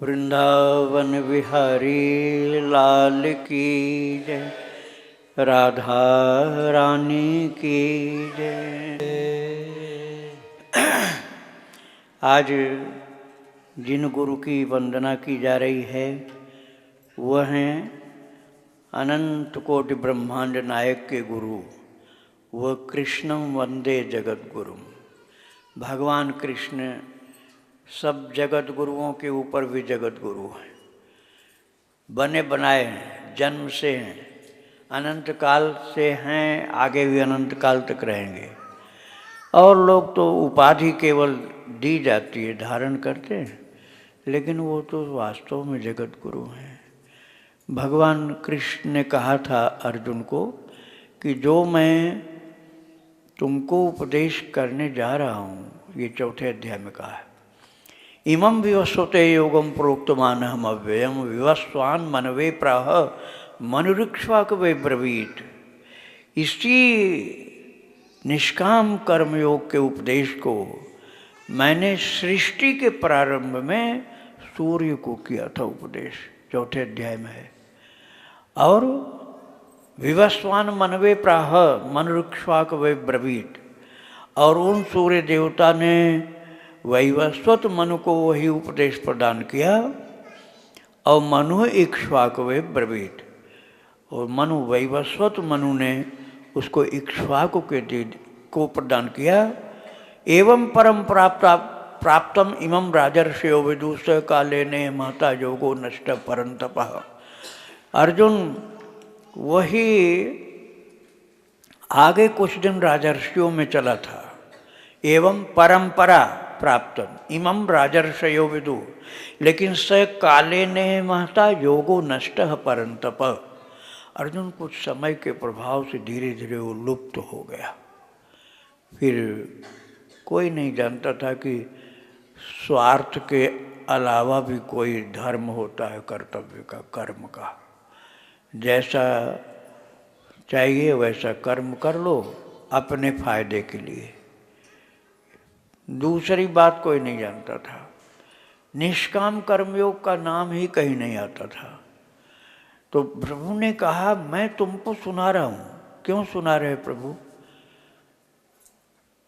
वृंदावन विहारी लाल की जय, राधा रानी की जय। आज जिन गुरु की वंदना की जा रही है वह हैं अनंत कोटि ब्रह्मांड नायक के गुरु, वह कृष्णं वंदे जगत गुरुम। भगवान कृष्ण सब जगत गुरुओं के ऊपर भी जगत गुरु हैं, बने बनाए हैं, जन्म से हैं, अनंत काल से हैं, आगे भी अनंत काल तक रहेंगे। और लोग तो उपाधि केवल दी जाती है, धारण करते हैं, लेकिन वो तो वास्तव में जगत गुरु हैं। भगवान कृष्ण ने कहा था अर्जुन को कि जो मैं तुमको उपदेश करने जा रहा हूँ, ये चौथे अध्याय में कहा है, इमं विवस्वते योगम प्रोक्तमानहम अव्ययम विवस्वान मनवे प्राह मनुरिक्ष्वाक वे ब्रवीत। इसी निष्काम कर्मयोग के उपदेश को मैंने सृष्टि के प्रारंभ में सूर्य को किया था उपदेश, चौथे अध्याय में है। और विवस्वान मनवे प्राह मनुरिक्ष्वाक वे ब्रवीत, और उन सूर्य देवता ने वैवस्वत मनु को वही उपदेश प्रदान किया, और मनु इक्ष्वाक वे ब्रवीत, और मनु वैवस्वत मनु ने उसको इक्ष्वाकु को प्रदान किया। एवं परम प्राप्तम इमं राजर्षयो विदुष काले ने महता योगो नष्ट परंतपः। अर्जुन, वही आगे कुछ दिन राजर्षियों में चला था। एवं परंपरा प्राप्तम इमं राजर्षयो विदु, लेकिन स काले ने महता योगो नष्ट परंतप। अर्जुन कुछ समय के प्रभाव से धीरे धीरे वो लुप्त हो गया। फिर कोई नहीं जानता था कि स्वार्थ के अलावा भी कोई धर्म होता है, कर्तव्य का, कर्म का। जैसा चाहिए वैसा कर्म कर लो अपने फायदे के लिए, दूसरी बात कोई नहीं जानता था। निष्काम कर्मयोग का नाम ही कहीं नहीं आता था। तो प्रभु ने कहा मैं तुमको सुना रहा हूँ। क्यों सुना रहे प्रभु?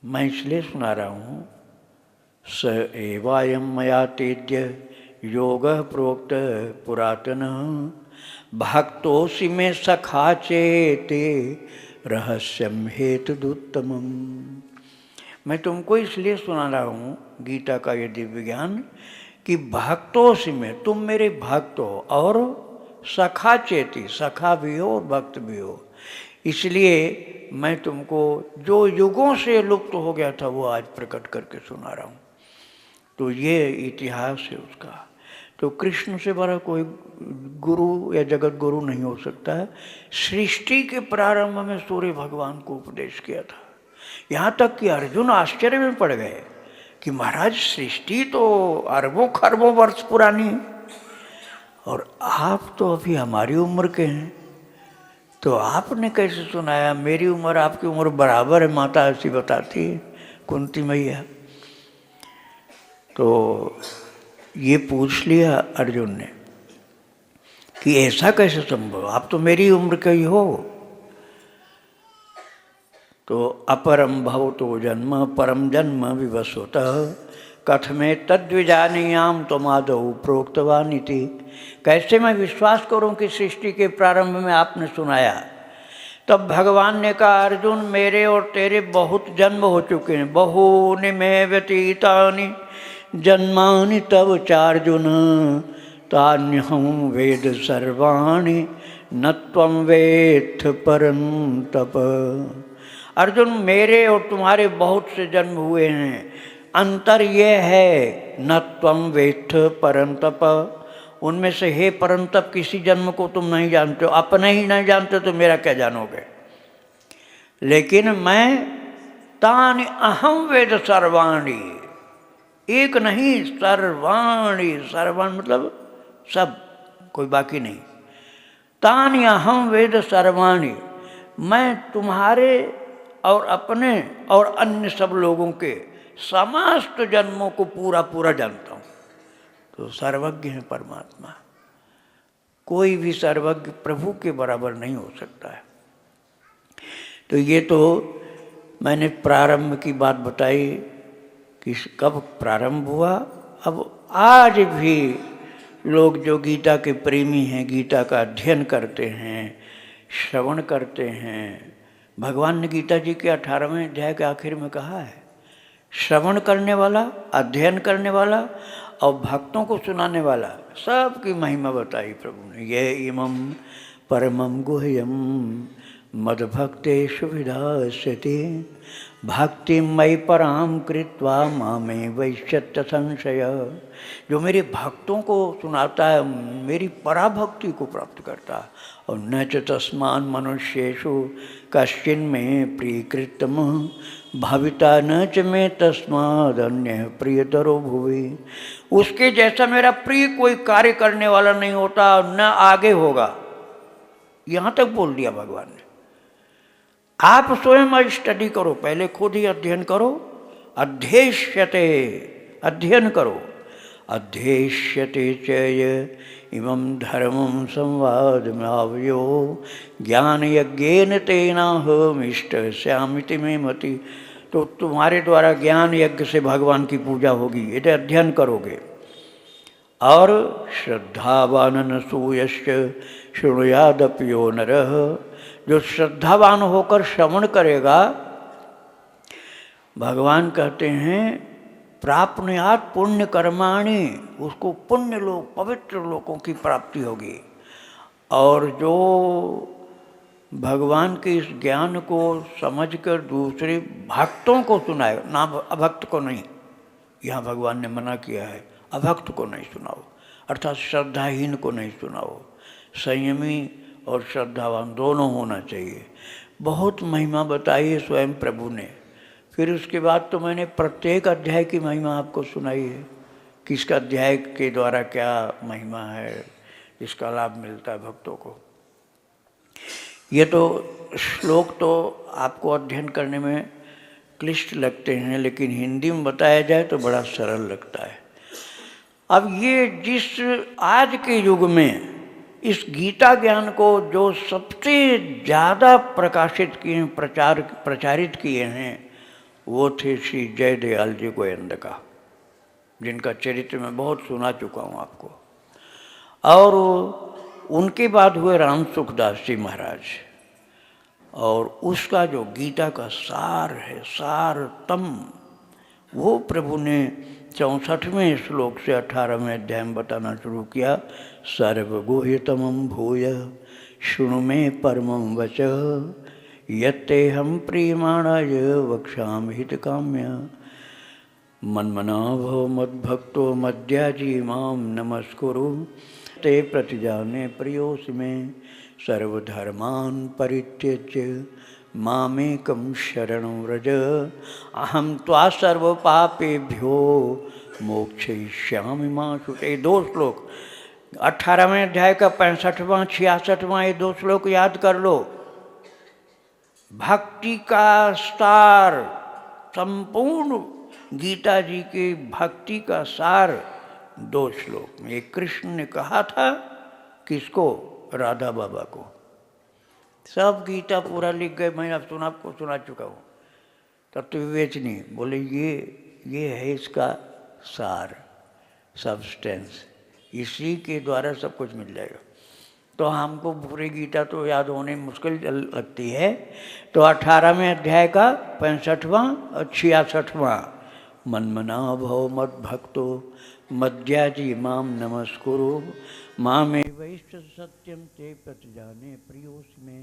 मैं इसलिए सुना रहा हूँ, स एवायं मया तेद्य योग प्रोक्त पुरातन भक्तोऽसि मे सखा चेते रहस्यम हेतुदुत्तमम्। मैं तुमको इसलिए सुना रहा हूँ गीता का ये दिव्य ज्ञान कि भक्तोऽसि में, तुम मेरे भक्त हो, और सखा चेती, सखा भी हो और भक्त भी हो। इसलिए मैं तुमको जो युगों से लुप्त हो गया था वो आज प्रकट करके सुना रहा हूँ। तो ये इतिहास है उसका। तो कृष्ण से बड़ा कोई गुरु या जगत गुरु नहीं हो सकता है। सृष्टि के प्रारंभ में सूर्य भगवान को उपदेश किया था। यहाँ तक कि अर्जुन आश्चर्य में पड़ गए कि महाराज सृष्टि तो अरबों खरबों वर्ष पुरानी है, और आप तो अभी हमारी उम्र के हैं, तो आपने कैसे सुनाया? मेरी उम्र आपकी उम्र बराबर है, माता ऐसी बताती है कुंती मैया। तो ये पूछ लिया अर्जुन ने कि ऐसा कैसे संभव, आप तो मेरी उम्र के ही हो। तो अपरम भवतो जन्म परम जन्म विवस्वतः कथमे तद्विजानीयाम त्वमादौ प्रोक्तवानिति। कैसे मैं विश्वास करूं कि सृष्टि के प्रारंभ में आपने सुनाया? तब भगवान ने कहा, अर्जुन मेरे और तेरे बहुत जन्म हो चुके हैं, बहूनि मे व्यतीतानि जन्मानि तव चार्जुन तान्यहं वेद सर्वाणि न त्वं वेत्थ परन्तप। अर्जुन, मेरे और तुम्हारे बहुत से जन्म हुए हैं, अंतर ये है न त्वं वेत्थ परंतप, उनमें से हे परंतप किसी जन्म को तुम नहीं जानते हो। अपने ही नहीं जानते तो मेरा क्या जानोगे? लेकिन मैं तानि अहम वेद सर्वाणि, एक नहीं सर्वाणि, सर्वाण मतलब सब, कोई बाकी नहीं। तानि अहम वेद सर्वाणि, मैं तुम्हारे और अपने और अन्य सब लोगों के समस्त जन्मों को पूरा पूरा जानता हूँ। तो सर्वज्ञ है परमात्मा। कोई भी सर्वज्ञ प्रभु के बराबर नहीं हो सकता है। तो ये तो मैंने प्रारंभ की बात बताई कि कब प्रारंभ हुआ। अब आज भी लोग जो गीता के प्रेमी हैं, गीता का अध्ययन करते हैं, श्रवण करते हैं। भगवान ने गीता जी के 18वें अध्याय के आखिर में कहा है, श्रवण करने वाला, अध्ययन करने वाला और भक्तों को सुनाने वाला, सबकी महिमा बताई प्रभु ने। ये इमं परमं गुह्यम मद्भक्तेषु विधास्यति भक्ति मयि पराम कृत्वा मामे वैश्यत्य संशय। जो मेरे भक्तों को सुनाता है मेरी पराभक्ति को प्राप्त करता है। और न च तस्मान् मनुष्येषु कश्चिन् मे प्रियकृतम भाविता न च मे तस्मादन्यः प्रियतरो भुवि। उसके जैसा मेरा प्रिय कोई कार्य करने वाला नहीं होता, न आगे होगा। यहाँ तक बोल दिया भगवान ने। आप स्वयं स्टडी करो, पहले खुद ही अध्ययन करो। अध्येष्यते, अध्ययन करो। अध्येष्यते च इमं धर्मं संवादमावयो ज्ञान यज्ञेन तेनाहमिष्टस्यामिति मे मति। तो तुम्हारे द्वारा ज्ञान यज्ञ से भगवान की पूजा होगी, यदि अध्ययन करोगे। और श्रद्धावान नसूयश्च शृणुयादप्यो नरः। जो श्रद्धावान होकर श्रवण करेगा, भगवान कहते हैं प्राप्नुयात् पुण्य कर्माणि, उसको पुण्य लोक, पवित्र लोकों की प्राप्ति होगी। और जो भगवान के इस ज्ञान को समझकर दूसरे भक्तों को सुनाए, ना अभक्त को नहीं, यहाँ भगवान ने मना किया है, अभक्त को नहीं सुनाओ, अर्थात श्रद्धाहीन को नहीं सुनाओ। संयमी और श्रद्धावान दोनों होना चाहिए। बहुत महिमा बताई है स्वयं प्रभु ने। फिर उसके बाद तो मैंने प्रत्येक अध्याय की महिमा आपको सुनाई है, किसका अध्याय के द्वारा क्या महिमा है, इसका लाभ मिलता है भक्तों को। ये तो श्लोक तो आपको अध्ययन करने में क्लिष्ट लगते हैं, लेकिन हिंदी में बताया जाए तो बड़ा सरल लगता है। अब ये जिस आज के युग में इस गीता ज्ञान को जो सबसे ज़्यादा प्रकाशित किए, प्रचारित किए हैं, वो थे श्री जयदयाल जी गोयंदका, जिनका चरित्र मैं बहुत सुना चुका हूँ आपको। और उनके बाद हुए राम सुखदास जी महाराज। और उसका जो गीता का सार है, सारतम, वो प्रभु ने 64वें श्लोक से 18वें अध्याय में बताना शुरू किया। सर्वगुह्यतमं भूय शृणु मे परमं वचः यत्तेऽहं प्रीयमाणाय वक्ष्यामि हितकाम्य। मन्मनाभव मद्भक्तो मद्याजी मां नमस्कुरु ते प्रतिजाने प्रियोऽसि मे सर्वधर्मान् परित्यज्य मामेकं शरणं व्रज अहं त्वा सर्वपापेभ्यो मोक्षयिष्यामि मा शुचे। 2 श्लोक 18वें अध्याय का 65वां 66वां ये 2 श्लोक याद कर लो। भक्ति का सार, संपूर्ण गीता जी के भक्ति का सार 2 श्लोक में। एक कृष्ण ने कहा था किसको? राधा बाबा को। सब गीता पूरा लिख गए, मैं आपको सुना चुका हूँ। तत्व विवेचनी बोले ये है इसका सार, सब्सटेंस, इसी के द्वारा सब कुछ मिल जाएगा। तो हमको पूरी गीता तो याद होने मुश्किल लगती है। तो 18वें अध्याय का 65वां और 66वां, मन्मना भव मद्भक्तो मद्याजी माम नमस्कुरु मामे वैश्च सत्यम ते प्रतिजाने प्रियोऽसि मे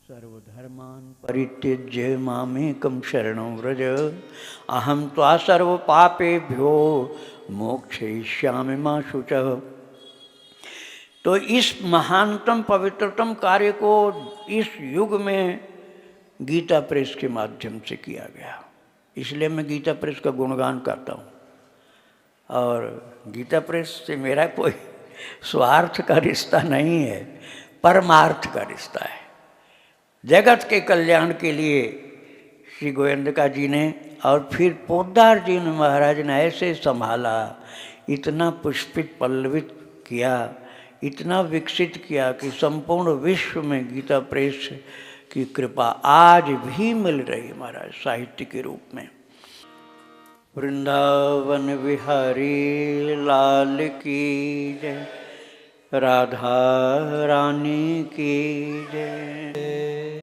सर्वधर्मान् परित्यज्य मामेकं शरणं व्रज अहं त्वा सर्वपापेभ्यो मोक्षयिष्यामि मा शुचः। तो इस महानतम पवित्रतम कार्य को इस युग में गीता प्रेस के माध्यम से किया गया, इसलिए मैं गीता प्रेस का गुणगान करता हूँ। और गीता प्रेस से मेरा कोई स्वार्थ का रिश्ता नहीं है, परमार्थ का रिश्ता है। जगत के कल्याण के लिए श्री गोयंदका जी ने और फिर पोद्दार जी ने महाराज ने ऐसे संभाला, इतना पुष्पित पल्लवित किया, इतना विकसित किया कि संपूर्ण विश्व में गीता प्रेस की कृपा आज भी मिल रही महाराज साहित्य के रूप में। वृंदावन विहारी लाल की जय, राधा रानी की जय।